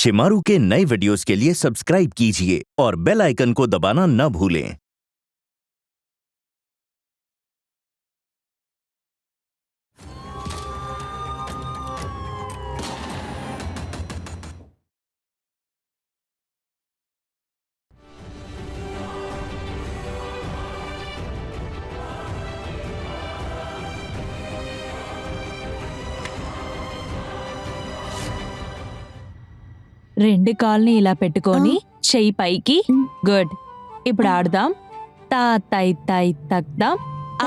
शिमारू के नए वीडियोस के लिए सब्सक्राइब कीजिए और बेल आइकन को दबाना न भूलें। రెండు కాల్ని ఇలా పెట్టుకొని చెయ్యి పైకి. గుడ్. ఇప్పుడు ఆడదాం. తా తై తై తక్దాం.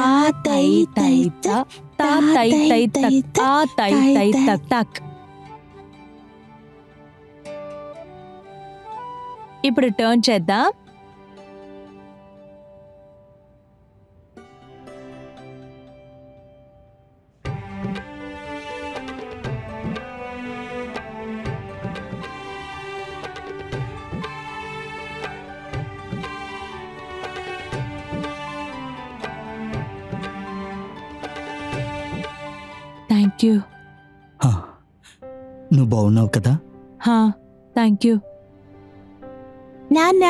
ఆ తై తై తక్. తా తై తై తక్. ఆ తై తై తక్ తక్. ఇప్పుడు టర్న్ చేద్దాం. Thank you. నువ్వు బాగున్నావు కదా? Thank you. నాన్న,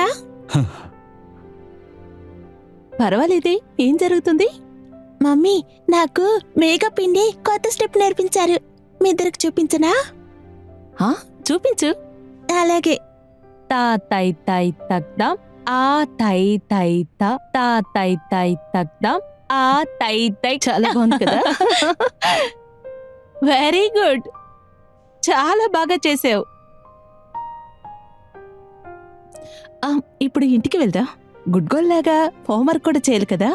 పర్వాలేదే, ఏం జరుగుతుంది? మమ్మీ నాకు మేకప్ పిండి కొత్త స్టెప్ నేర్పించారు. మీ ఇద్దరికి చూపించనా? చూపించు. అలాగే. తా తై తై తక్దాం. ఆ తై తై త. తా తై తై తక్దాం. ఆ తై తై. చాలా బాగుంది కదా? వెరీ గుడ్, చాలా బాగా చేసావు. ఇప్పుడు ఇంటికి వెళ్దా. గుడ్ గోల్ లాగా హోంవర్క్ కూడా చేయాలి కదా?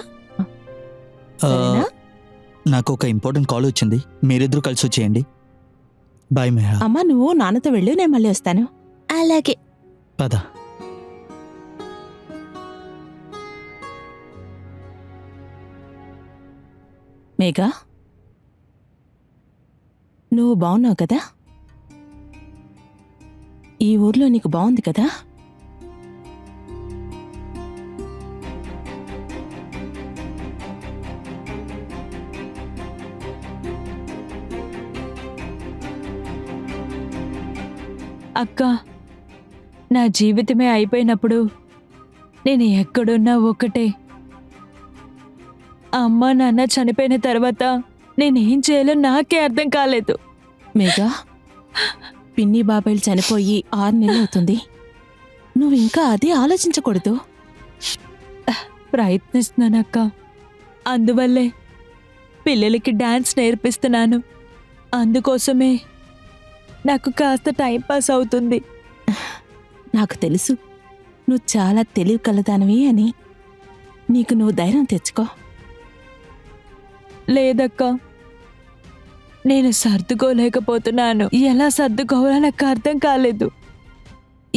సరేనా? నాకు ఒక ఇంపార్టెంట్ కాల్ వచ్చింది, మీరిద్దరూ కలిసి వచ్చేయండి. బాయ్ మేహా. అమ్మా, నువ్వు నాన్నతో వెళ్ళు, నేను మళ్ళీ వస్తాను. అలాగే. పద. మేఘా, నువ్వు బాగున్నావు కదా? ఈ ఊర్లో నీకు బాగుంది కదా? అక్క, నా జీవితమే అయిపోయినప్పుడు నేను ఎక్కడున్నా ఒకటే. అమ్మ నాన్న చనిపోయిన తర్వాత నేనేం చేయాలో నాకే అర్థం కాలేదు. మేఘా, పిన్ని బాబాయిలు చనిపోయి 6 నెలలు అవుతుంది. నువ్వు ఇంకా అదే ఆలోచించకూడదు. ప్రయత్నిస్తున్నానక్క. అందువల్లే పిల్లలకి డాన్స్ నేర్పిస్తున్నాను. అందుకోసమే నాకు కాస్త టైంపాస్ అవుతుంది. నాకు తెలుసు నువ్వు చాలా తెలివి కలదానివి అని. నీకు నువ్వు ధైర్యం తెచ్చుకో. లేదక్క, నేను సర్దుకోలేకపోతున్నాను. ఎలా సర్దుకోవాలో నాకు అర్థం కాలేదు.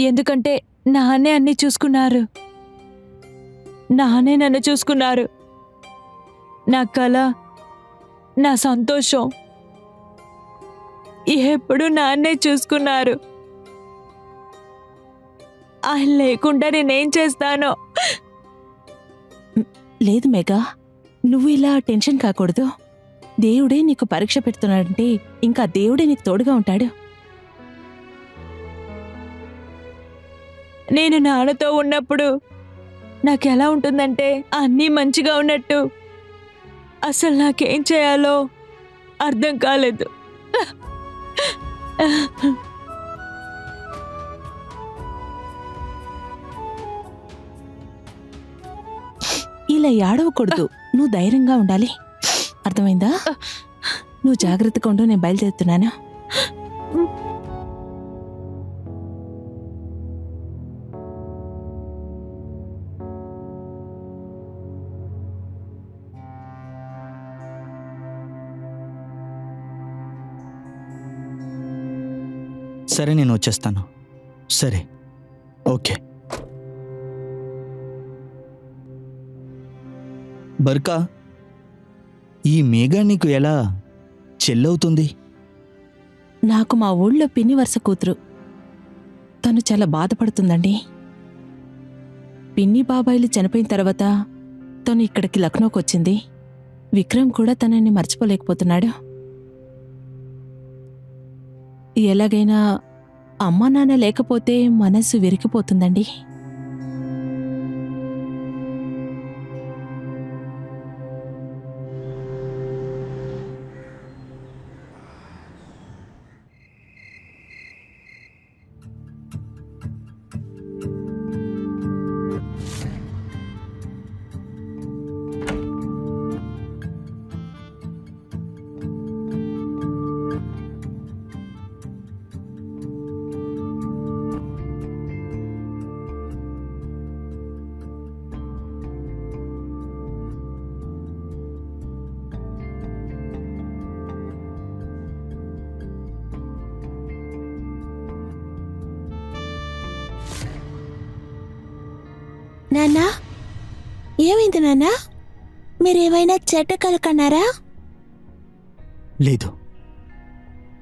ఎందుకంటే నాన్నే అన్ని చూసుకున్నారు. నాన్నే నన్ను చూసుకున్నారు. నా కళ, నా సంతోషం ఎప్పుడు నాన్నే చూసుకున్నారు. ఆయన లేకుండా నేనేం చేస్తానో. లేదు మేఘా, నువ్వు ఇలా టెన్షన్ కాకూడదు. దేవుడే నీకు పరీక్ష పెడుతున్నాడంటే ఇంకా దేవుడే నీకు తోడుగా ఉంటాడు. నేను నాన్నతో ఉన్నప్పుడు నాకెలా ఉంటుందంటే అన్నీ మంచిగా ఉన్నట్టు. అసలు నాకేం చేయాలో అర్థం కాలేదు. ఇలా ఏడవకూడదు. నువ్వు ధైర్యంగా ఉండాలి. అర్థమైందా? నువ్వు జాగ్రత్తగా ఉండు, నేను బయలుదేరుతున్నాను. సరే, నేను వచ్చేస్తాను. సరే, ఓకే. బర్కా, ఈ మేఘా నీకు ఎలా చెల్లవుతుంది? నాకు మా ఊళ్ళో పిన్ని వరుస కూతురు. తను చాలా బాధపడుతుందండి. పిన్ని బాబాయిలు చనిపోయిన తర్వాత తను ఇక్కడికి లక్నోకి వచ్చింది. విక్రమ్ కూడా తనని మర్చిపోలేకపోతున్నాడు. ఎలాగైనా అమ్మా నాన్న లేకపోతే మనసు విరిగిపోతుందండి. నాన్నా, ఏమైంది నాన్నా? మీరేమైనా చెడ్డ కల కన్నారా? లేదు,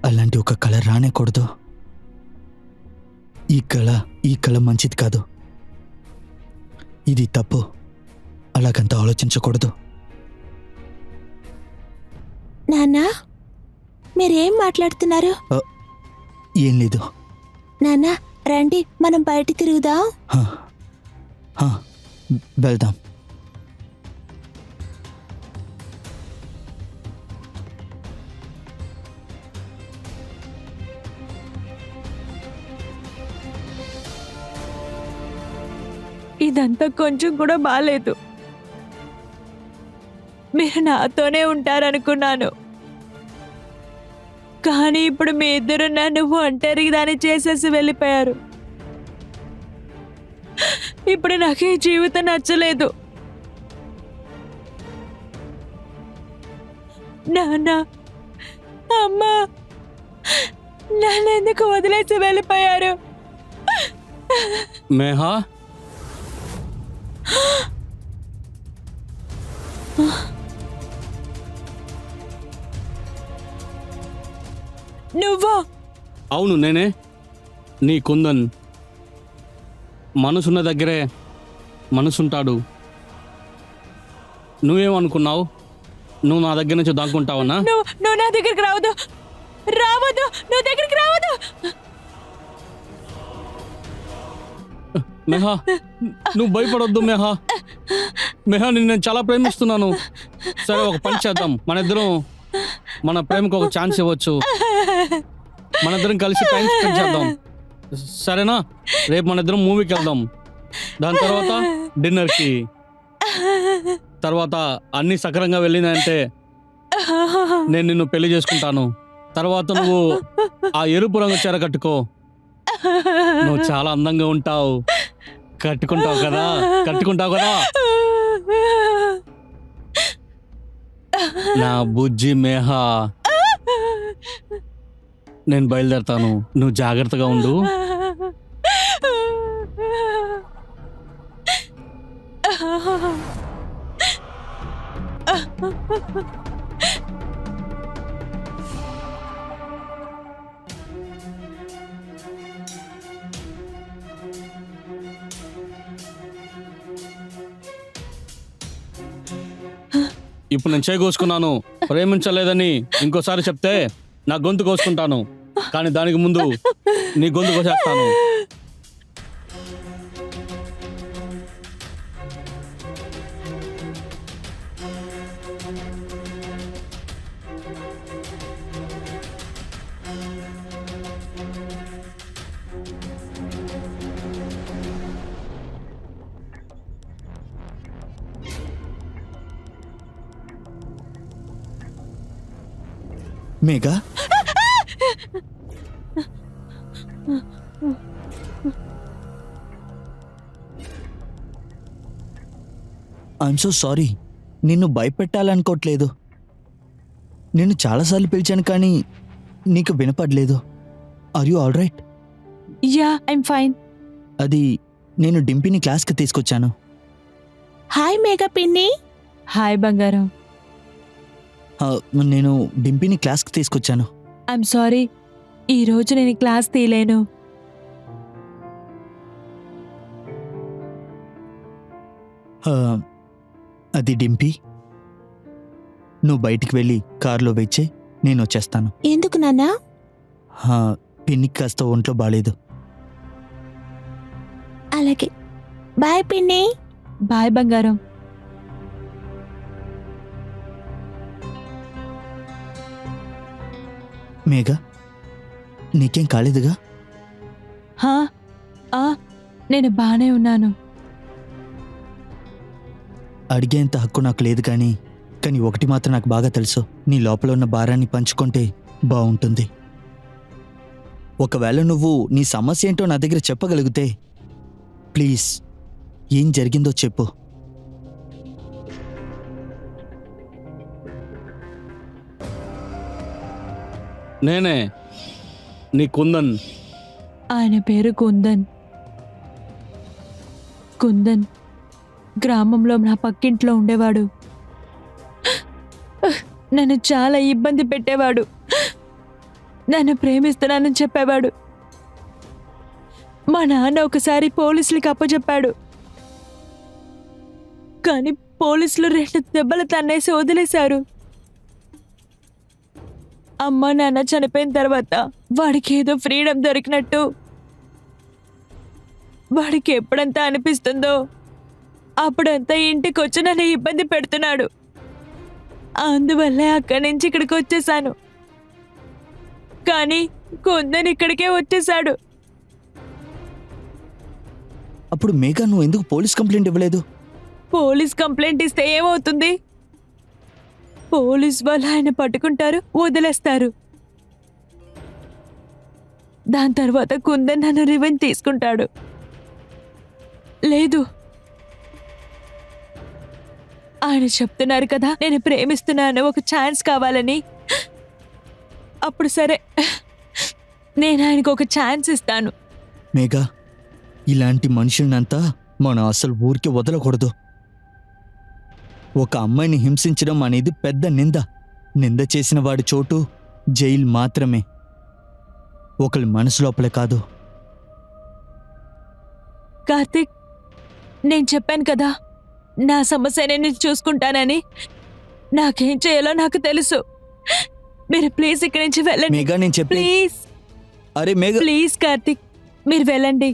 అలాంటి ఒక కళ రానేకూడదు. ఈ కళ మంచిది కాదు. ఇది తప్పు. అలాగంత ఆలోచించకూడదు. నాన్నా, మీరేం మాట్లాడుతున్నారు? ఏం లేదు. నాన్నా, రండి మనం బయట తిరుగుదాం. హ, హ, వెళ్దాం. ఇదంతా కొంచెం కూడా బాలేదు. మీరు నాతోనే ఉంటారనుకున్నాను, కానీ ఇప్పుడు మీ ఇద్దరు నన్ను ఒంటరిగా దాన్ని చేసేసి వెళ్ళిపోయారు. ఇప్పుడు నాకు ఈ జీవితం నచ్చలేదు. నాన్న, అమ్మ నన్ను ఎందుకు వదిలేసి వెళ్ళిపోయారు? మేహా, నువ్వా? అవును నేనే. నీ కుందన్. మనసున్న దగ్గరే మనసుంటాడు. నువ్వేమనుకున్నావు? నువ్వు నా దగ్గర నుంచి దాక్కుంటావన్నా? నువ్వు నా దగ్గరికి రావద్దు, నువ్వు దగ్గరికి రావద్దు. మెహా, నువ్వు భయపడొద్దు మెహా. మెహా, నేను చాలా ప్రేమిస్తున్నాను. సరే, ఒక పని చేద్దాం. మన ఇద్దరం మన ప్రేమకు ఒక ఛాన్స్ ఇవ్వచ్చు. మన ఇద్దరం కలిసి టైం స్పెండ్ చేద్దాం, సరేనా? రేపు మన ఇద్దరం మూవీకి వెళ్దాం. దాని తర్వాత డిన్నర్కి. తర్వాత అన్ని సక్రంగా వెళ్ళిందంటే నేను నిన్ను పెళ్లి చేసుకుంటాను. తర్వాత నువ్వు ఆ ఎరుపు రంగు చీర కట్టుకో. నువ్వు చాలా అందంగా ఉంటావు. కట్టుకుంటావు కదా? నా బుజ్జి మేహా, నేను బయలుదేరతాను. నువ్వు జాగ్రత్తగా ఉండు. ఇప్పుడు నేను కోసుకున్నాను. ప్రేమించలేదని ఇంకోసారి చెప్తే నా గొంతు కోసుకుంటాను, కానీ దానికి ముందు నీ గొంతు కోసేస్తాను. Megha, I'm so sorry. నిన్ను భయపెట్టాలనుకోవట్లేదు. నిన్ను చాలాసార్లు పిలిచాను కానీ నీకు వినపడలేదు. Are you all right? Yeah, I'm fine. అది నేను డింపిని క్లాస్కి తీసుకొచ్చాను. హాయ్ మేఘా పిన్ని. హాయ్ బంగారం. నేను డింపిని క్లాస్కి తీసుకొచ్చాను. ఐమ్ సారీ, ఈరోజు నేను క్లాస్ తీయలేను. అది డింపి, నువ్వు బయటికి వెళ్ళి కారులో వెయిట్ చేయి, నేను వచ్చేస్తాను. ఎందుకు నాన్నా? పిన్నికి కాస్త ఒంట్లో బాలేదు. అలాగే. బాయ్ పిన్ని. బాయ్ బంగారం. మేఘా, నీకేం కాలేదుగా? హా ఆ నేను బానే ఉన్నాను. అడిగేంత హక్కు నాకు లేదు కానీ ఒకటి మాత్రం నాకు బాగా తెలుసు. నీ లోపల ఉన్న భారాన్ని పంచుకుంటే బాగుంటుంది. ఒకవేళ నువ్వు నీ సమస్య ఏంటో నా దగ్గర చెప్పగలిగితే ప్లీజ్ ఏం జరిగిందో చెప్పు. నేనే నీ కుందన్. ఆయన పేరు కుందన్. కుందన్ గ్రామంలో నా పక్కింట్లో ఉండేవాడు. నన్ను చాలా ఇబ్బంది పెట్టేవాడు. నన్ను ప్రేమిస్తున్నానని చెప్పేవాడు. మా నాన్న ఒకసారి పోలీసులకి అప్పచెప్పాడు. కానీ పోలీసులు 2 దెబ్బలు తన్నేసి వదిలేశారు. అమ్మ నాన్న చనిపోయిన తర్వాత వాడికి ఏదో ఫ్రీడమ్ దొరికినట్టు వాడికి ఎప్పుడంతా అనిపిస్తుందో అప్పుడంతా ఇంటికి వచ్చి నన్ను ఇబ్బంది పెడుతున్నాడు. అందువల్లే అక్కడి నుంచి ఇక్కడికి వచ్చేసాను. కానీ కుందన్ ఇక్కడికే వచ్చేసాడు. అప్పుడు మేఘా, నువ్వు ఎందుకు పోలీస్ కంప్లైంట్ ఇవ్వలేదు? పోలీస్ కంప్లైంట్ ఇస్తే ఏమవుతుంది? పోలీస్ వాళ్ళు ఆయన పట్టుకుంటారు, వదిలేస్తారు. దాని తర్వాత కుందన్ నన్ను రివెంజ్ తీసుకుంటాడు. లేదు, ఆయన చెప్తున్నారు కదా నేను ప్రేమిస్తున్నాను, ఒక ఛాన్స్ కావాలని. అప్పుడు సరే, నేను ఆయనకు ఒక ఛాన్స్ ఇస్తాను. మేఘా, ఇలాంటి మనుషులనంతా మనం అసలు ఊరికి వదలకూడదు. ఒక అమ్మాయిని హింసించడం అనేది పెద్ద నింద చేసిన వాడి చోటు జైలు మాత్రమే, ఒకరి మనసు లోపలే కాదు. కార్తిక్, నేను చెప్పాను కదా నా సమస్య నేను చూసుకుంటానని. నాకేం చేయాలో నాకు తెలుసు. మీరు ప్లీజ్ ఇక్కడి నుంచి వెళ్ళండి. మేఘా, నేను చెప్పి ప్లీజ్ అరే మేఘా, ప్లీజ్ కార్తిక్, మీరు వెళ్ళండి.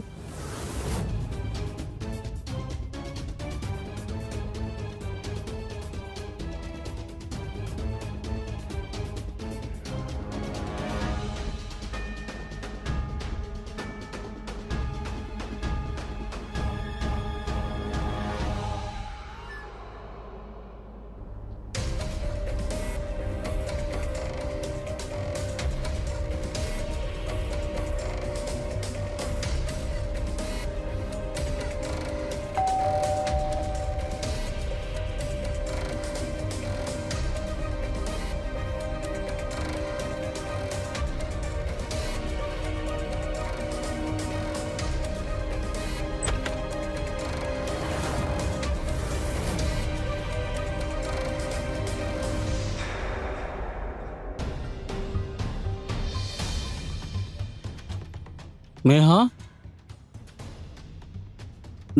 మేహా,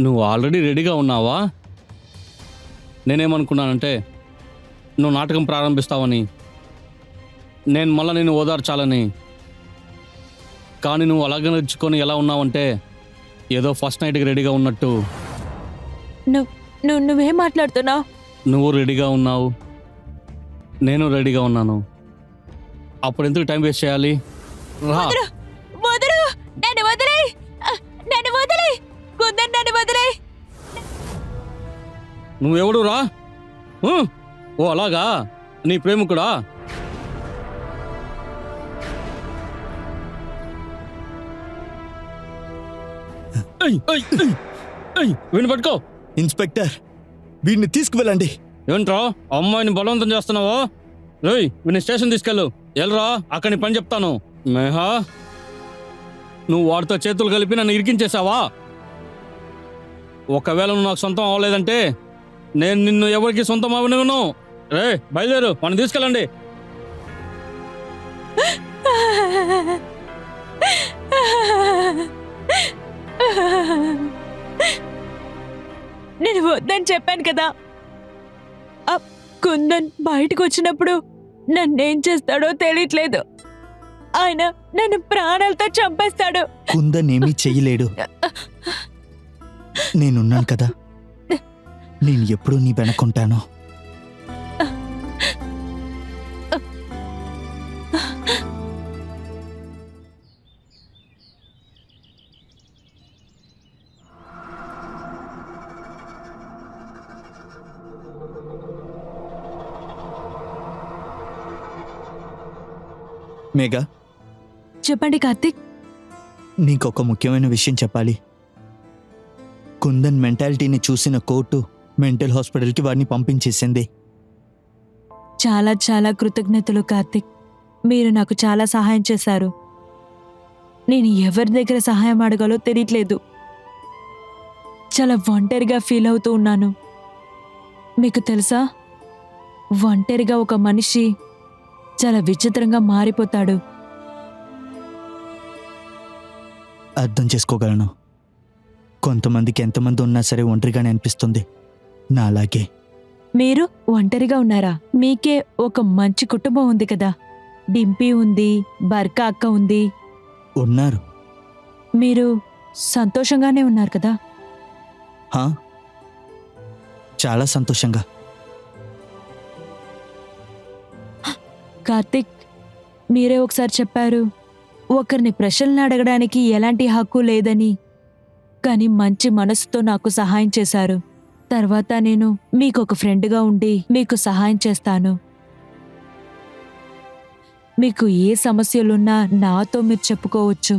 నువ్వు ఆల్రెడీ రెడీగా ఉన్నావా? నేనేమనుకున్నానంటే నువ్వు నాటకం ప్రారంభిస్తావని, నేను మళ్ళీ నేను ఓదార్చాలని. కానీ నువ్వు అలాగే నచ్చుకొని ఎలా ఉన్నావంటే ఏదో ఫస్ట్ నైట్కి రెడీగా ఉన్నట్టు. నువ్వేం మాట్లాడుతున్నావు? నువ్వు రెడీగా ఉన్నావు, నేను రెడీగా ఉన్నాను. అప్పుడు ఎందుకు టైం వేస్ట్ చేయాలి? రా. వదరు, నన్ను వదిలేయ్, నన్ను వదిలేయ్, కుందన్ నన్ను వదిలేయ్. నువ్వెవడు రా? ఓ అలాగా, నీ ప్రేమికుడా? వీడిని పట్టుకో. ఇన్స్పెక్టర్, వీడిని తీసుకువెళ్ళండి. ఏంట్రా అమ్మాయిని బలవంతం చేస్తున్నావా? రేయ్, వీడిని స్టేషన్ తీసుకెళ్ళు. వెళ్ళరా, అక్కడ నీ పని చెప్తాను. మేహా, నువ్వు వాడితో చేతులు కలిపి నన్ను ఇరికించేశావా? ఒకవేళ నువ్వు నాకు సొంతం అవ్వలేదంటే నేను నిన్ను ఎవరికి సొంతం అవ్వను. రే, బయలుదేరు, మనం తీసుకెళ్ళండి. నేను వద్దని చెప్పాను కదా. కుందన్ బయటకు వచ్చినప్పుడు నన్నేం చేస్తాడో తెలియట్లేదు. ఆయన నన్ను ప్రాణాలతో చంపేస్తాడు. కుందన్ ఏమీ చెయ్యలేడు. నేనున్నాను కదా, నేను ఎప్పుడూ నీ వెనకుంటాను. మేఘా, చెప్పండి కార్తిక్. నీకొక ముఖ్యమైన విషయం చెప్పాలి. కుందన్ మెంటాలిటీని చూసిన కోర్టు మెంటల్ హాస్పిటల్కి వాడిని పంపించేసింది. చాలా చాలా కృతజ్ఞతలు కార్తిక్. మీరు నాకు చాలా సహాయం చేశారు. నేను ఎవరి దగ్గర సహాయం అడగాలో తెలియట్లేదు. చాలా ఒంటరిగా ఫీల్ అవుతూ ఉన్నాను. మీకు తెలుసా, ఒంటరిగా ఒక మనిషి చాలా విచిత్రంగా మారిపోతాడు. అర్థం చేసుకోగలను. కొంతమందికి ఎంతమంది ఉన్నా సరే ఒంటరిగానే అనిపిస్తుంది. నా అలాగే. మీరు ఒంటరిగా ఉన్నారా? మీకే ఒక మంచి కుటుంబం ఉంది కదా. డింపీ ఉంది, బర్కా అక్క ఉంది. ఉన్నారు. మీరు సంతోషంగానే ఉన్నారు కదా. హా, చాలా సంతోషంగా. కార్తిక్, మీరే ఒకసారి చెప్పారు ఒకరిని ప్రశ్నలు అడగడానికి ఎలాంటి హక్కు లేదని. కానీ మంచి మనసుతో నాకు సహాయం చేశారు. తర్వాత నేను మీకు ఒక ఫ్రెండ్గా ఉండి మీకు సహాయం చేస్తాను. మీకు ఏ సమస్యలున్నా నాతో మీరు చెప్పుకోవచ్చు.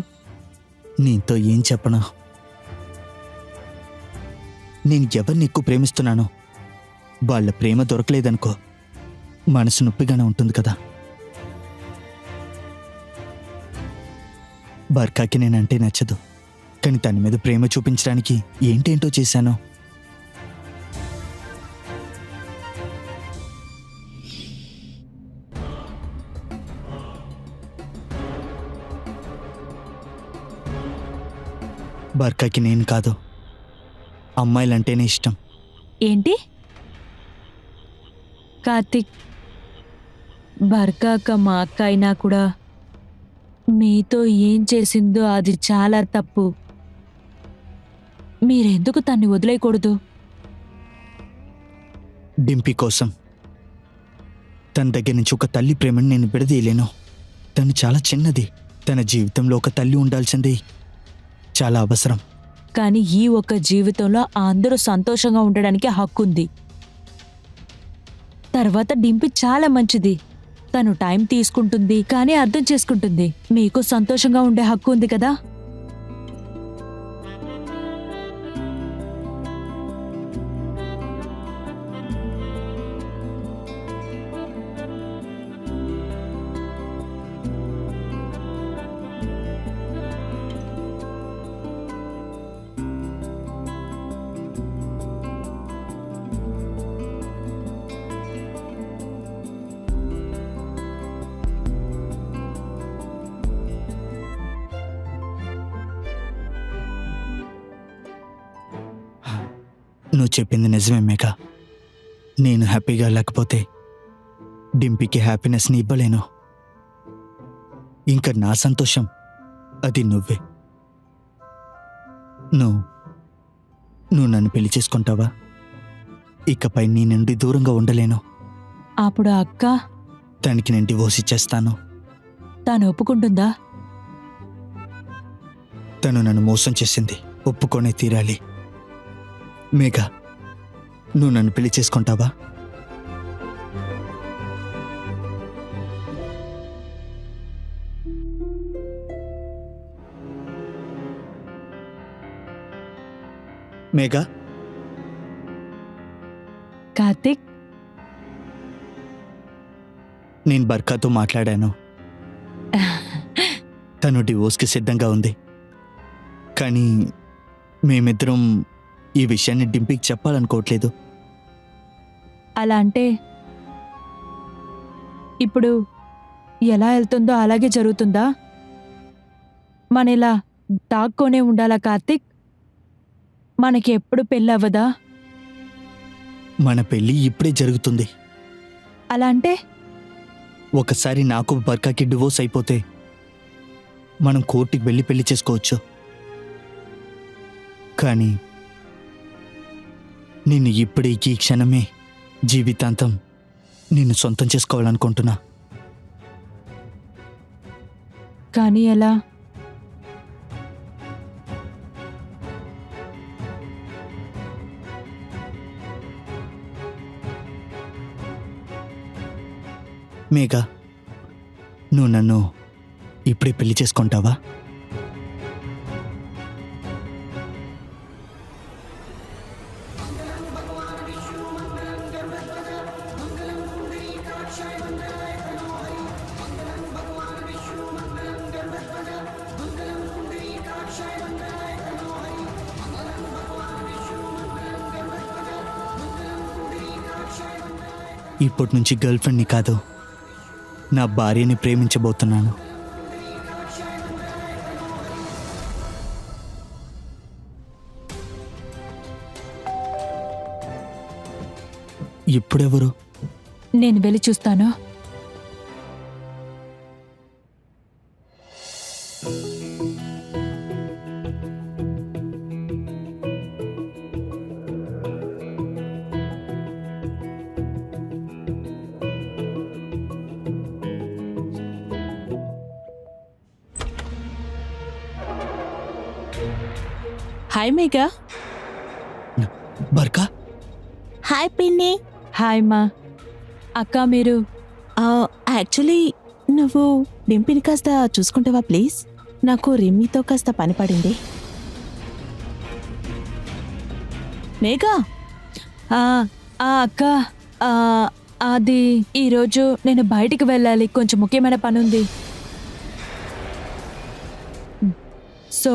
నీతో ఏం చెప్పను. నేను ఎవరిని ఎక్కువ ప్రేమిస్తున్నానో వాళ్ళ ప్రేమ దొరకలేదనుకో మనసు నొప్పిగానే ఉంటుంది కదా. బర్కాకి నేనంటే నచ్చదు, కానీ తన మీద ప్రేమ చూపించడానికి ఏంటేంటో చేశాను. బర్కాకి నేను కాదు, అమ్మాయిలంటేనే ఇష్టం. ఏంటి కార్తిక్, బర్కా అక్క మా అక్క అయినా కూడా మీతో ఏం చేసిందో అది చాలా తప్పు. మీరెందుకు తన్ని వదిలేయకూడదు? డింపీ కోసం తన దగ్గర నుంచి ఒక తల్లి ప్రేమను నేను విడదీయలేను. తను చాలా చిన్నది. తన జీవితంలో ఒక తల్లి ఉండాల్సింది చాలా అవసరం. కానీ ఈ ఒక్క జీవితంలో అందరూ సంతోషంగా ఉండడానికి హక్కుంది. తర్వాత డింపి చాలా మంచిది. తను టైం తీసుకుంటుంది, కానీ అర్థం చేసుకుంటుంది. మీకు సంతోషంగా ఉండే హక్కు ఉంది కదా. నువ్వు చెప్పింది నిజమే మేఘా. నేను హ్యాపీగా లేకపోతే డింపీకి హ్యాపీనెస్ని ఇవ్వలేను. ఇంకా నా సంతోషం అది నువ్వే. నువ్వు నన్ను పెళ్లి చేసుకుంటావా? ఇకపై నీ నుండి దూరంగా ఉండలేను. అప్పుడు అక్క తనకి నేను డివోర్స్ ఇచ్చేస్తాను. తాను ఒప్పుకుంటుందా? తను నన్ను మోసం చేసింది, ఒప్పుకొనే తీరాలి. మేఘా, నువ్వు నన్ను పెళ్లి చేసుకుంటావా? మేఘా, కార్తిక్, నేను బర్కాతో మాట్లాడాను. తను డివోర్స్కి సిద్ధంగా ఉంది. కానీ మేమిద్దరం ఈ విషయాన్ని డింపీకి చెప్పాలనుకోవట్లేదు. అలా అంటే ఇప్పుడు ఎలా వెళ్తుందో అలాగే జరుగుతుందా? మన ఇలా దాక్కోనే ఉండాలా కార్తిక్? మనకి ఎప్పుడు పెళ్ళవ్వదా? మన పెళ్ళి ఇప్పుడే జరుగుతుంది. అలా అంటే ఒకసారి నాకు బర్కాకి డివోర్స్ అయిపోతే మనం కోర్టుకి వెళ్ళి పెళ్లి చేసుకోవచ్చు. కానీ నిన్ను ఇప్పుడే ఈ క్షణమే జీవితాంతం నిన్ను సొంతం చేసుకోవాలనుకుంటున్నా. కానీ ఎలా? మేఘా, నువ్వు నన్ను ఇప్పుడే పెళ్లి చేసుకుంటావా? ఇప్పటి నుంచి గర్ల్ ఫ్రెండ్ని కాదు, నా భార్యని ప్రేమించబోతున్నాను. ఇప్పుడెవరు? నేను వెళ్ళి చూస్తాను. హాయ్ మేఘా. బర్కా, హాయ్ పిన్ని. హాయ్ మా. అక్క మీరు యాక్చువల్లీ నువ్వు డింపిని కాస్త చూసుకుంటావా ప్లీజ్? నాకు రిమ్మీతో కాస్త పని పడింది. మేఘా, అక్క అది ఈరోజు నేను బయటికి వెళ్ళాలి, కొంచెం ముఖ్యమైన పని ఉంది. సో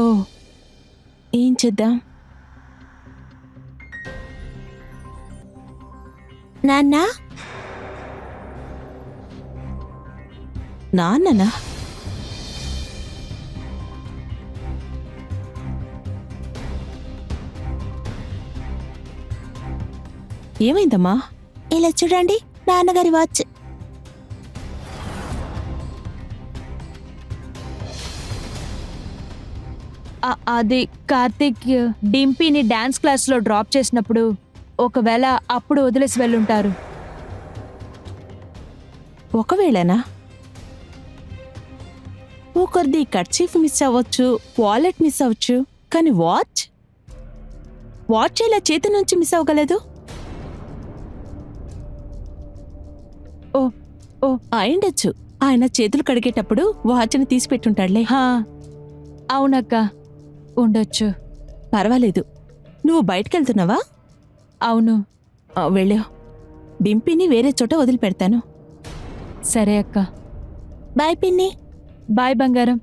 ఏం చేద్దాం? నాన్నా, నాన్ననా? ఏమైందమ్మా? ఇలా చూడండి, నాన్నగారి వాచ్. అది కార్తీక్ డింపీని డాన్స్ క్లాస్లో డ్రాప్ చేసినప్పుడు ఒకవేళ అప్పుడు వదిలేసి వెళ్ళుంటారు. ఒకవేళనా? ఒకరిది కర్చీఫ్ మిస్ అవ్వచ్చు, వాలెట్ మిస్ అవ్వచ్చు, కానీ వాచ్ ఇలా చేతి నుంచి మిస్ అవ్వగలదు? ఓ అయిండొచ్చు. ఆయన చేతులు కడిగేటప్పుడు వాచ్ని తీసి పెట్టుంటాడులే. అవునక్క, ఉండొచ్చు. పర్వాలేదు. నువ్వు బయటకెళ్తున్నావా? అవును. వెళ్ళు. డింపిని వేరే చోట వదిలిపెడతాను. సరే అక్క. బాయ్ పిన్ని. బాయ్ బంగారం.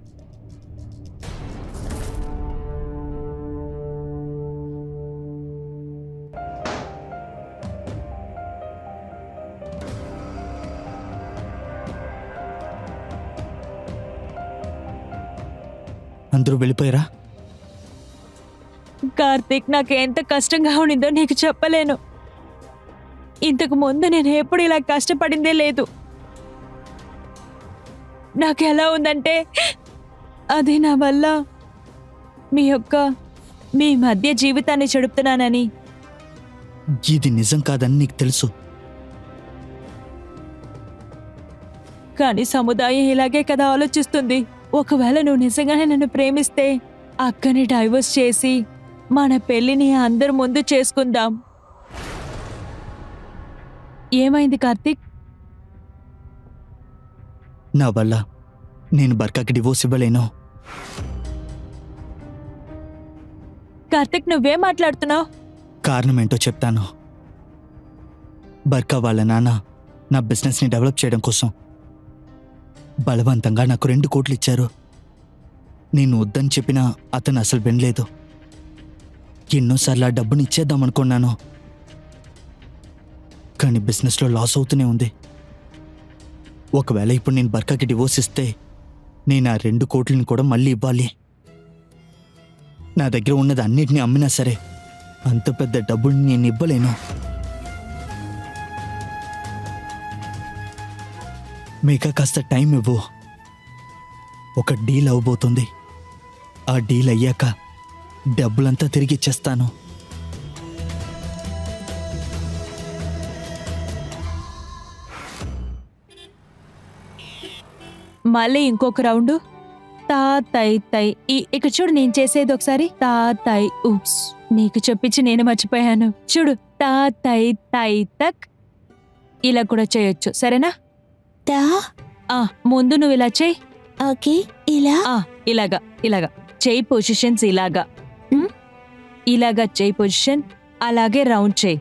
అందరూ వెళ్ళిపోయారా? కార్తీక్, నాకు ఎంత కష్టంగా ఉండిందో నీకు చెప్పలేను. ఇంతకు ముందు నేను ఎప్పుడు ఇలా కష్టపడిందే లేదు. నాకు ఎలా ఉందంటే అది నా వల్ల మీ మధ్య జీవితాన్ని చెడుపుతున్నానని. ఇది నిజం కాదని నీకు తెలుసు. కానీ సముదాయం ఇలాగే కదా ఆలోచిస్తుంది. ఒకవేళ నువ్వు నిజంగానే నన్ను ప్రేమిస్తే అక్కని డైవర్స్ చేసి మన పెళ్లిని అందరి ముందు చేసుకుందాం. ఏమైంది కార్తీక్? నా వల్ల నేను బర్కాకి డివోర్స్ ఇవ్వలేను. కార్తీక్, నువ్వేం మాట్లాడుతున్నావు? కారణం ఏంటో చెప్తాను. బర్కా వాళ్ళ నాన్న నా బిజినెస్ని డెవలప్ చేయడం కోసం బలవంతంగా నాకు 2 కోట్లు ఇచ్చారు. నేను వద్దని చెప్పినా అతను అసలు వినలేదు. ఎన్నోసార్లు ఆ డబ్బుని ఇచ్చేద్దామనుకున్నాను, కానీ బిజినెస్లో లాస్ అవుతూనే ఉంది. ఒకవేళ ఇప్పుడు నేను బర్కాకి డివోర్స్ ఇస్తే నేను ఆ 2 కోట్లని కూడా మళ్ళీ ఇవ్వాలి. నా దగ్గర ఉన్నది అన్నిటినీ అమ్మినా సరే అంత పెద్ద డబ్బుని నేను ఇవ్వలేను. మీకా కాస్త టైం ఇవ్వు. ఒక డీల్ అవబోతుంది. ఆ డీల్ అయ్యాక డబ్బులంతా తిరిగి ఇచ్చేస్తాను. మళ్ళీ ఇంకొక రౌండ్. తా తై తై. ఇక్కడ చూడు, నేను చేసేది ఒకసారి. తా తై. ఉప్స్, నీకు చెప్పించి నేను మర్చిపోయాను. చూడు, తా తై తై తక్. ఇలా కూడా చేయొచ్చు, సరేనా? తా. ముందు నువ్వు ఇలా చేయి. ఓకే, ఇలా. ఇలాగా ఇలాగా చేయి పొజిషన్స్ ఇలాగా. ఇలాగా చేయి పొజిషన్. అలాగే రౌండ్ చేయి.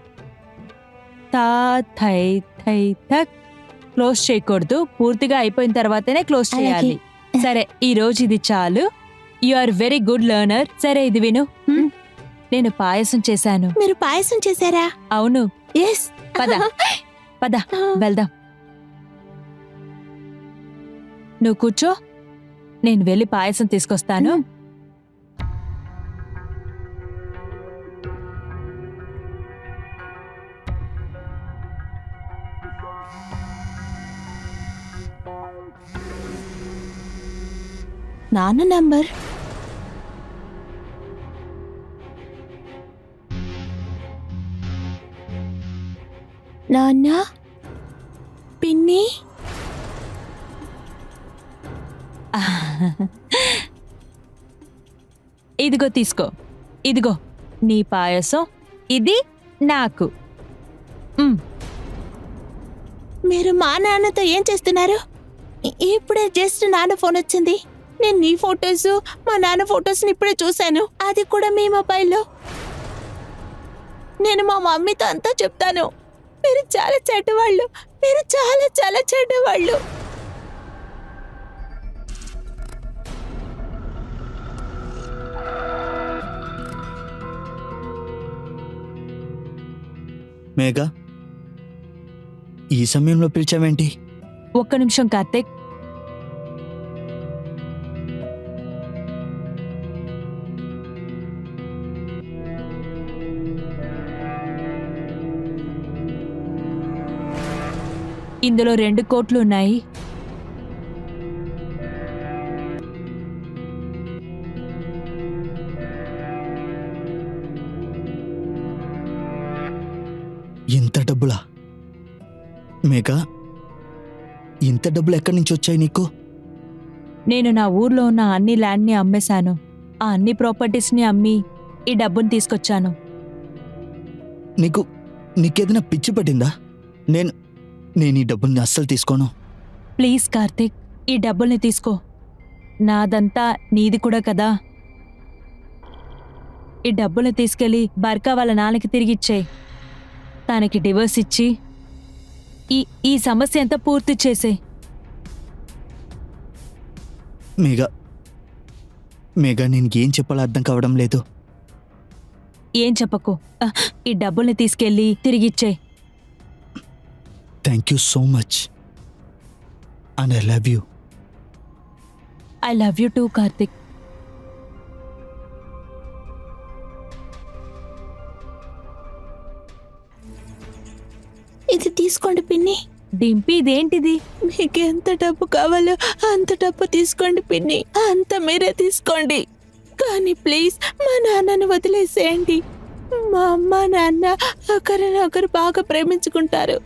తా థై థై థక్. క్లోజ్ చేయకూడదు, పూర్తిగా అయిపోయిన తర్వాతనే క్లోజ్ చేయాలి. సరే, ఈ రోజు ఇది చాలు. You are very good learner. సరే, ఇది విను. నేను పాయసం చేశాను. మీరు పాయసం చేశారా? అవును. ఎస్. పద పద వెళ్దాం. నువ్వు కూర్చో, నేను వెళ్ళి పాయసం తీసుకొస్తాను. నాన్న నంబర్. నాన్న, పిన్ని. ఇదిగో తీసుకో. ఇదిగో నీ పాయసం, ఇది నాకు. మీరు మా నాన్నతో ఏం చేస్తున్నారు? ఇప్పుడే జస్ట్ నాన్న ఫోన్ వచ్చింది. నేను నీ ఫొటోస్, మా నాన్న ఫొటోస్ని ఇప్పుడే చూశాను. అది కూడా మీ మొబైల్లో. నేను మా మమ్మీతో అంతా చెప్తాను. మీరు చాలా చెడ్డవాళ్ళు, మీరు చాలా చాలా చెడ్డవాళ్ళు. మేఘా, ఈ సమయంలో పిలిచావేంటి? ఒక్క నిమిషం కార్తీక్. ఇందులో 2 కోట్లు ఉన్నాయి. ఇంత డబ్బులా? మేఘా, ఇంత డబ్బులు ఎక్కడి నుంచి వచ్చాయి నీకు? నేను నా ఊర్లో ఉన్న అన్ని ల్యాండ్ని అమ్మేశాను. ఆ అన్ని ప్రాపర్టీస్ని అమ్మి ఈ డబ్బుని తీసుకొచ్చాను. నీకేదైనా పిచ్చి పట్టిందా? నేను ఈ డబ్బుల్ని అస్సలు తీసుకోను. ప్లీజ్ కార్తీక్, ఈ డబ్బుల్ని తీసుకో. నాదంతా నీది కూడా కదా. ఈ డబ్బుల్ని తీసుకెళ్లి బర్కా వాళ్ళ నాన్నకి తిరిగిచ్చేయి. తనకి డివోర్స్ ఇచ్చి ఈ సమస్య అంతా పూర్తి చేసేయ్. మేఘా, నేను ఏం చెప్పాలో అర్థం కావడం లేదు. ఏం చెప్పకు. ఈ డబ్బుల్ని తీసుకెళ్లి తిరిగిచ్చేయ్. Thank you so much and I love you. I love you too Karthik. ఇది తీసుకోండి పిన్ని. డింపి, ఇదేంటిది? మీకు ఎంత డబ్బు కావాలో అంత డబ్బు తీసుకోండి పిన్ని. అంత మీరే తీసుకోండి. కానీ ప్లీజ్ మా నాన్నని వదిలేసేయండి. మా అమ్మ నాన్న ఒకరినొకరు బాగా ప్రేమించుకుంటారు.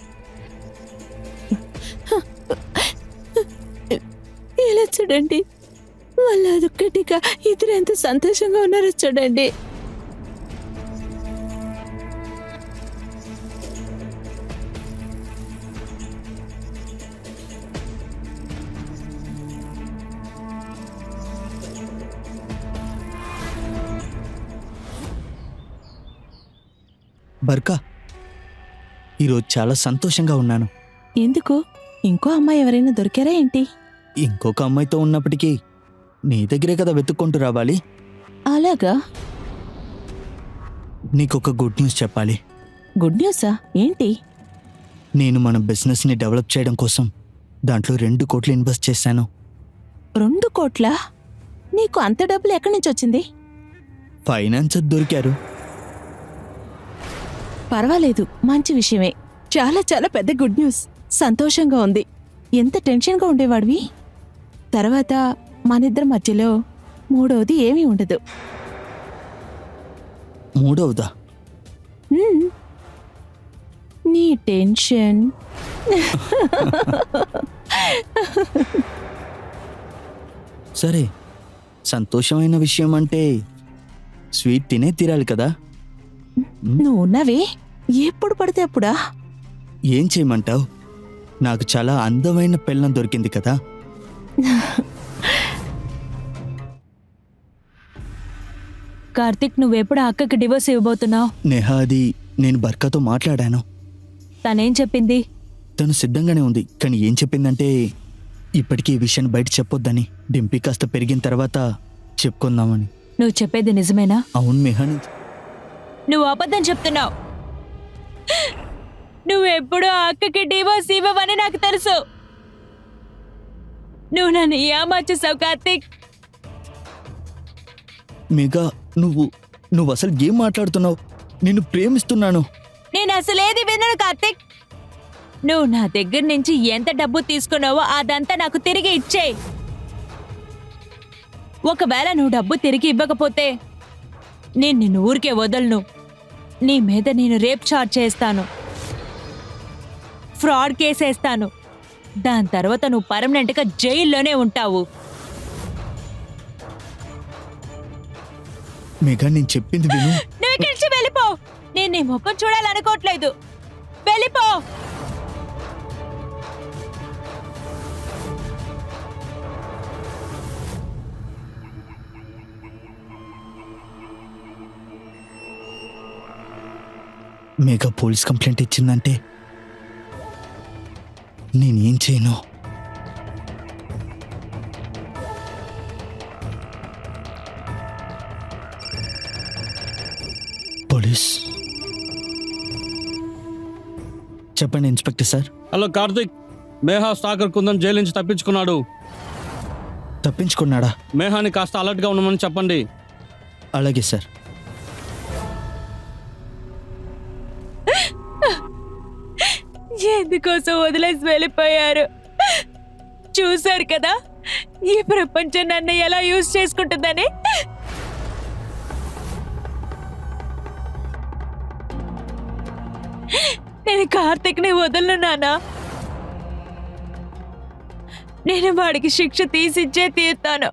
ఇలా చూడండి, వాళ్ళు అదొక్కటిగా ఇద్దరు ఎంత సంతోషంగా ఉన్నారో చూడండి. బర్కా, ఈరోజు చాలా సంతోషంగా ఉన్నాను. ఎందుకు? ఇంకో అమ్మాయి ఎవరైనా దొరికారా ఏంటి? ఇంకొక అమ్మాయితో ఉన్నప్పటికీ నీ దగ్గరే కదా వెతుక్కుంటూ రావాలి. అలాగా? నీకొక గుడ్ న్యూస్ చెప్పాలి. గుడ్ న్యూసా? ఏంటి? నేను మన బిజినెస్ని డెవలప్ చేయడం కోసం దాంట్లో 2 కోట్లు ఇన్వెస్ట్ చేశాను. 2 కోట్లా? నీకు అంత డబ్బులు ఎక్కడి నుంచి వచ్చింది? ఫైనాన్సర్ దొరికారు. పర్వాలేదు, మంచి విషయమే. చాలా చాలా పెద్ద గుడ్ న్యూస్. సంతోషంగా ఉంది. ఎంత టెన్షన్గా ఉండేవాడివి? తర్వాత మనిద్దరి మధ్యలో మూడవది ఏమీ ఉండదు. మూడవదా? హ్మ్. నీ టెన్షన్. సరే, సంతోషమైన విషయం అంటే స్వీట్ తినే తీరాలి కదా. నువ్వు ఉన్నవే ఎప్పుడు పడితే అప్పుడా? ఏం చేయమంటావు? నాకు చాలా అందమైన పెళ్ళం దొరికింది కదా. కార్తిక్, నువ్వెప్పుడు ఆ అక్కకి డివోర్స్ ఇవ్వబోతున్నావు? నేహా, అది నేను బర్కాతో మాట్లాడాను. తనేం చెప్పింది? తను సిద్ధంగానే ఉంది, కానీ ఏం చెప్పిందంటే ఇప్పటికీ ఈ విషయాన్ని బయట చెప్పొద్దని, డింపీ కాస్త పెరిగిన తర్వాత చెప్పుకుందామని. నువ్వు చెప్పేది నిజమేనా? అవును మేహా. నువ్వు అబద్ధం చెప్తున్నావు. నువ్వెప్పుడు ఆ అక్కకి డివోర్స్ ఇవ్వవని నాకు తెలుసు. నువ్వు నన్ను ఏమార్చేసావు కార్తిక్. మేఘా, నువ్వు అసలు ఏం మాట్లాడుతున్నావు? నిన్ను ప్రేమిస్తున్నాను. నేను అసలేది వినను కార్తిక్. నువ్వు నా దగ్గర నుంచి ఎంత డబ్బు తీసుకున్నావో అదంతా నాకు తిరిగి ఇచ్చేయ్. ఒకవేళ నువ్వు డబ్బు తిరిగి ఇవ్వకపోతే నేను నిన్ను ఊరికే వదలను. నీ మీద నేను రేప్ చార్జ్ చేస్తాను, ఫ్రాడ్ కేసేస్తాను. దాని తర్వాత నువ్వు పర్మనెంట్గా జైల్లోనే ఉంటావు. మేఘా, నేను చెప్పింది విను. నువ్వు ఇక్కడి నుంచి వెళ్ళిపో. నేను నీ ముఖం చూడాలనుకోవట్లేదు. వెళ్ళిపో. మేఘా పోలీస్ కంప్లైంట్ ఇచ్చిందంటే నేనేం చేయను? పోలీస్ చెప్పండి inspector sir. Hello Karthik, Meha stalker Kundan jail నుంచి తప్పించుకున్నాడు. తప్పించుకున్నాడా? మేహాని కాస్త అలర్ట్గా ఉండమని చెప్పండి. అలాగే సార్. ఎందుకోసం వదిలేసి వెళ్ళిపోయారు? చూశారు కదా ఈ ప్రపంచం నన్ను ఎలా యూజ్ చేసుకుంటుందని. నేను కార్తిక్ని వదలను నానా. నేను వాడికి శిక్ష తీసిచ్చే తీరుతాను.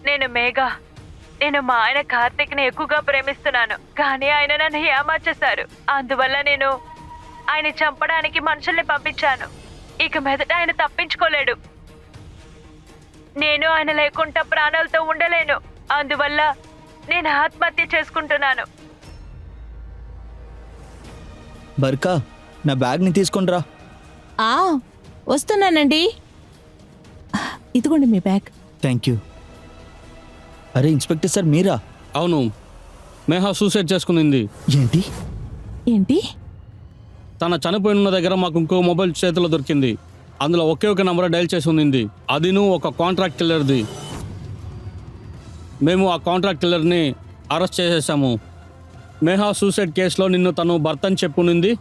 నేను మేఘా. నేను మా ఆయన కార్తిక్ని ఎక్కువగా ప్రేమిస్తున్నాను, కానీ ఆయన నన్ను ఏమార్చేశారు. అందువల్ల నేను ఆయన చంపడానికి మనుషుల్ని పంపించాను. ఇక మీదట ఆయన తప్పించుకోలేడు. నేను ఆయన లేకుండా ప్రాణాలతో ఉండలేను. అందువల్ల నేను ఆత్మహత్య చేసుకుంటున్నాను. బర్కా, నా బ్యాగ్ని తీసుకొని రా. వస్తున్నానండి. ఇదిగోండి మీ బ్యాగ్. Thank you. అరే ఇన్స్పెక్టర్ సార్, మీరా? అవును, మేహా సూసైడ్ చేసుకుంది. ఏంటి? ఏంటి? తన చనిపోయిన దగ్గర మాకు ఇంకో మొబైల్ చేతిలో దొరికింది. అందులో ఒకే ఒక నంబర్ డైల్ చేసి ఉంది. అదిను ఒక కాంట్రాక్ట్ కిల్లర్ది. మేము ఆ కాంట్రాక్ట్ కిల్లర్ని అరెస్ట్ చేసేసాము. మేహా సూసైడ్ కేసులో నిన్ను తను భర్తని చెప్పునింది.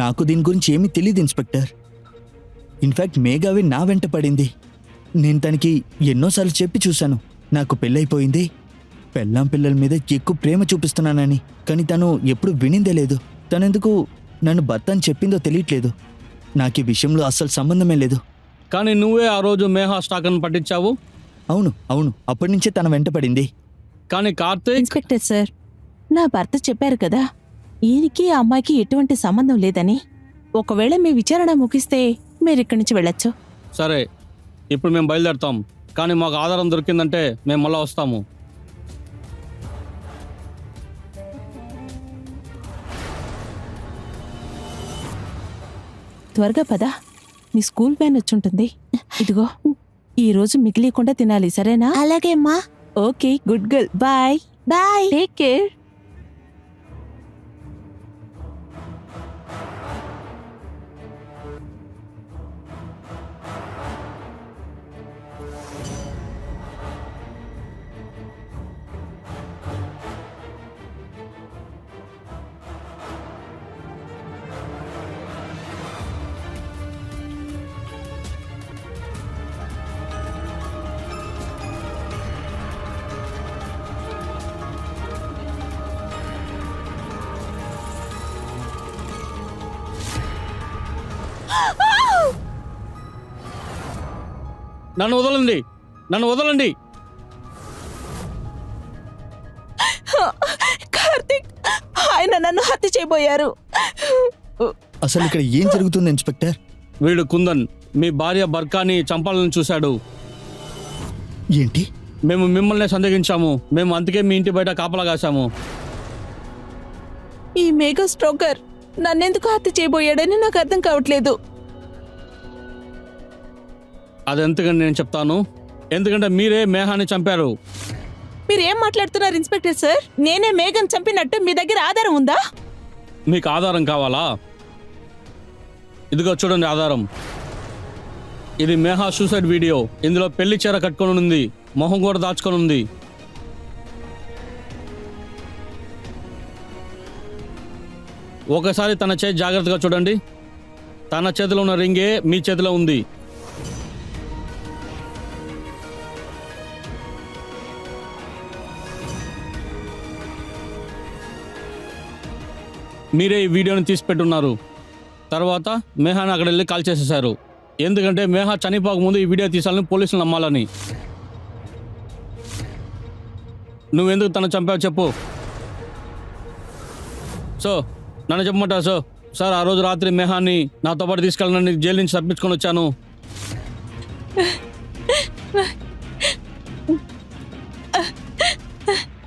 నాకు దీని గురించి ఏమీ తెలియదు ఇన్స్పెక్టర్. ఇన్ఫ్యాక్ట్ మేఘావి నా వెంట పడింది. నేను తనకి ఎన్నోసార్లు చెప్పి చూశాను, నాకు పెళ్ళైపోయింది, పెళ్ళాం పిల్లల మీద ఎక్కువ ప్రేమ చూపిస్తున్నానని. కానీ తను ఎప్పుడు వినిందే లేదు. తనెందుకు నన్ను భర్త అని చెప్పిందో తెలియట్లేదు. నాకు ఈ విషయంలో అస్సలు సంబంధమే లేదు. కానీ నువ్వే ఆ రోజు మేహా స్టాకర్ని పట్టించావు. అవును, అప్పటి నుంచే తన వెంట పడింది. కానీ కార్తీక్, ఇన్స్పెక్టర్ సార్, నా భర్త చెప్పారు కదా ఈయనకి ఆ అమ్మాయికి ఎటువంటి సంబంధం లేదని. ఒకవేళ మీ విచారణ ముగిస్తే మీరు ఇక్కడి నుంచి వెళ్ళొచ్చు. సరే, ఇప్పుడు మేము బయలుదేరుతాం. కానీ మాకు ఆధారం దొరికిందంటే మేము మళ్ళీ వస్తాము. త్వరగా పద, నీ స్కూల్ వ్యాన్ వచ్చుంటుంది. ఇదిగో, ఈ రోజు మిగిలియకుండా తినాలి, సరేనా? అలాగే అమ్మా. Okay, good girl. Bye bye. Take care. నన్ను వదలండి, నన్ను వదలండి. కార్తిక్, ఆయన నన్ను హత్య చేయబోయారు. అసలు ఇక్కడ ఏం జరుగుతుంది ఇన్స్పెక్టర్? వీడు కుందన్ మీ భార్య బర్కాని చంపాలని చూశాడు. ఏంటి? మేము మిమ్మల్ని సందేహించాము. మేము అందుకే మీ ఇంటి బయట కాపలా కాశాము. ఈ మెగా స్ట్రోకర్ నన్నెందుకు హత్య చేయబోయాడని నాకు అర్థం కావట్లేదు. అది ఎందుకని నేను చెప్తాను. ఎందుకంటే మీరే మేహాన్ని చంపారు. మీరేం మాట్లాడుతున్నారు ఇన్స్పెక్టర్ సార్? నేనే మేఘన్ చంపినట్టు మీ దగ్గర ఆధారం ఉందా? మీకు ఆధారం కావాలా? ఇదిగో చూడండి ఆధారం. ఇది మేహా సూసైడ్ వీడియో. ఇందులో పెళ్లి చీర కట్టుకొని ఉంది, మొహం కూడా దాచుకొని ఉంది. ఒకసారి తన చేతి జాగ్రత్తగా చూడండి. తన చేతిలో ఉన్న రింగే మీ చేతిలో ఉంది. మీరే ఈ వీడియోని తీసి పెట్టున్నారు. తర్వాత మేహాని అక్కడ వెళ్ళి కాల్ చేసేశారు. ఎందుకంటే మేహా చనిపోకముందు ఈ వీడియో తీసాలని పోలీసులు నమ్మాలని. నువ్వెందుకు తను చంపావు చెప్పు. సో నన్ను చెప్పమంటా? సార్ ఆ రోజు రాత్రి మేహాన్ని నాతో పాటు తీసుకెళ్ళాలని జైలు నుంచి తప్పించుకొని వచ్చాను.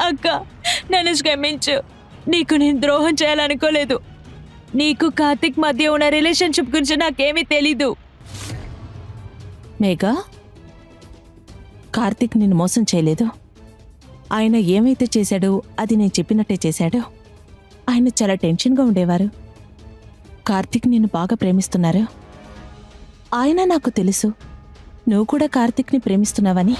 అక్క, నన్ను క్షమించు. నీకు నేను ద్రోహం చేయాలనుకోలేదు. నీకు కార్తిక్ మధ్య ఉన్న రిలేషన్షిప్ గురించి నాకేమీ తెలీదు. మేఘా, కార్తిక్ నిన్ను మోసం చేయలేదు. ఆయన ఏమైతే చేశాడో అది నేను చెప్పినట్టే చేశాడు. ఆయన చాలా టెన్షన్గా ఉండేవారు. కార్తిక్ నిన్ను బాగా ప్రేమిస్తున్నారు. ఆయన నాకు తెలుసు నువ్వు కూడా కార్తిక్ని ప్రేమిస్తున్నావని.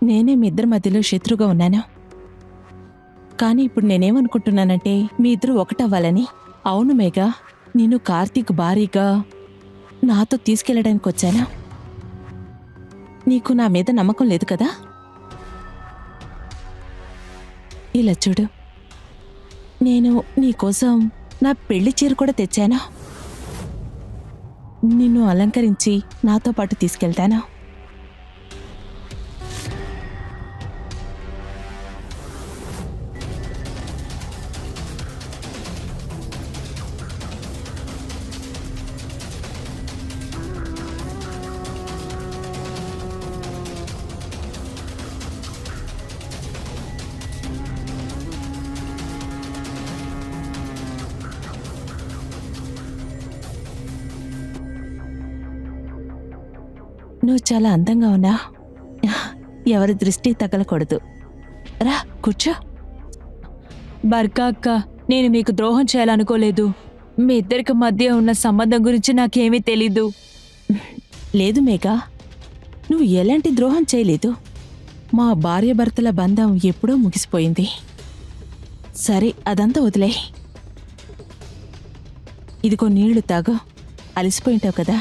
నేనే మీ ఇద్దరి మధ్యలో శత్రుగా ఉన్నాను. కానీ ఇప్పుడు నేనేమనుకుంటున్నానంటే మీ ఇద్దరు ఒకటవ్వాలని. అవును మేఘా, నేను కార్తీక్ భారీగా నాతో తీసుకెళ్ళడానికి వచ్చాను. నీకు నా మీద నమ్మకం లేదు కదా? ఇలా చూడు, నేను నీకోసం నా పెళ్లి చీర కూడా తెచ్చాను. నిన్ను అలంకరించి నాతో పాటు తీసుకెళ్తాను. నువ్వు చాలా అందంగా ఉన్నా. ఎవరి దృష్టి తగలకూడదు. రా కూర్చో. బర్కా అక్క, నేను మీకు ద్రోహం చేయాలనుకోలేదు. మీ ఇద్దరికి మధ్య ఉన్న సంబంధం గురించి నాకేమీ తెలీదు. లేదు మేఘా, నువ్వు ఎలాంటి ద్రోహం చేయలేదు. మా భార్యాభర్తల బంధం ఎప్పుడో ముగిసిపోయింది. సరే, అదంతా వదిలే. ఇదిగో నీళ్లు తాగు. అలసిపోయింటావు కదా.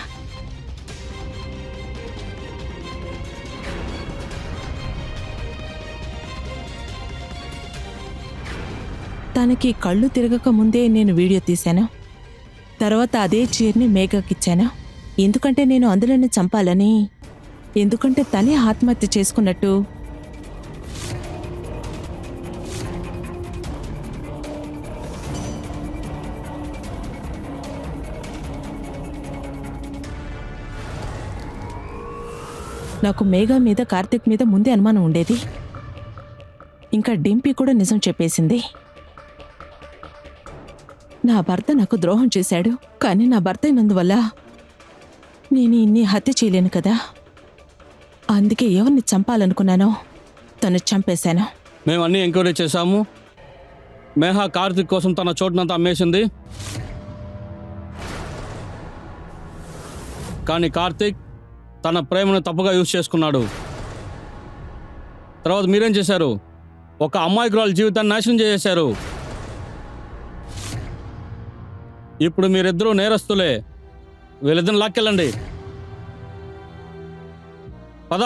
తనకి కళ్ళు తిరగక ముందే నేను వీడియో తీశాను. తర్వాత అదే చీరని మేఘకిచ్చాను. ఎందుకంటే నేను అందులోనే చంపాలని. ఎందుకంటే తనే ఆత్మహత్య చేసుకున్నట్టు. నాకు మేఘా మీద కార్తిక్ మీద ముందే అనుమానం ఉండేది. ఇంకా డింపీ కూడా నిజం చెప్పేసింది. నా భర్త నాకు ద్రోహం చేశాడు, కానీ నా భర్త అయినందువల్ల నేను ఇన్ని హత్య చేయలేను కదా. అందుకే ఎవరిని చంపాలనుకున్నానో తను చంపేశాను. మేము అన్నీ ఎంక్వైరీ చేశాము. మేహా కార్తిక్ కోసం తన చోటునంతా అమ్మేసింది. కానీ కార్తిక్ తన ప్రేమను తప్పుగా యూజ్ చేసుకున్నాడు. తర్వాత మీరేం చేశారు? ఒక అమ్మాయికురాలు జీవితాన్ని నాశనం చేసేశారు. ఇప్పుడు మీరిద్దరూ నేరస్తులే. వీళ్ళిద్దరిని లాక్కెళ్ళండి. పద.